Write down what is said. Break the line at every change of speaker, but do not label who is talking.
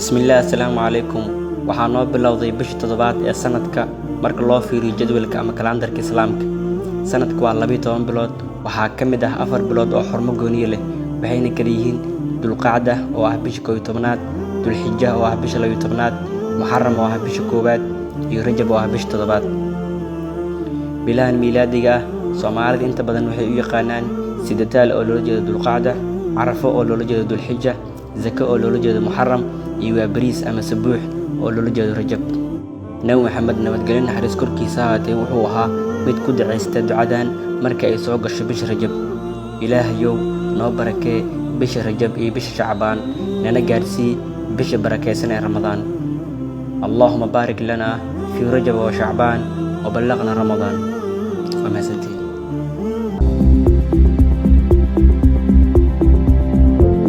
Bismillah, Assalamu alaikum. Waxaan noo bilowday bishii toddobaad ee sanadka marka loo fiiriyo jadwalka ama kalandarka Islaamka. Sanadku waa 12 bilood, waxaa ka mid ah 4 bilood oo xurmo gooniye leh, waxayna kala yihiin Dulqacda oo ah bisha 11aad, Dulxijja oo ah bisha 12aad, Muharram oo ah bisha 1aad, iyo Rajab oo ah bisha 7aad. Bilahan miilaadiga ah, Soomaalida inta badan waxay u yaqaanaan Sidataal oo loola jeedo Dulqacda, Carafo oo loola jeedo Dulxijja, Zaka oo loola jeedo Muharram, iyo Bariis ama Sabuux oo loola jeedo Rajab. Nabi Maxamed nabadgelyo naxariis korkiisa ahaatee wuxuu ahaa mid ku duceysta ducadan marka ay soo gasho bisha Rajab. Ilaahayow noo barakee bisha Rajab iyo bisha Shacbaan, nana gaarsii bisha barakeysan ee Ramadaan. Allahumma barik lana fi Rajab wa Shacbaan wa ballagna Ramadaan. Wa ma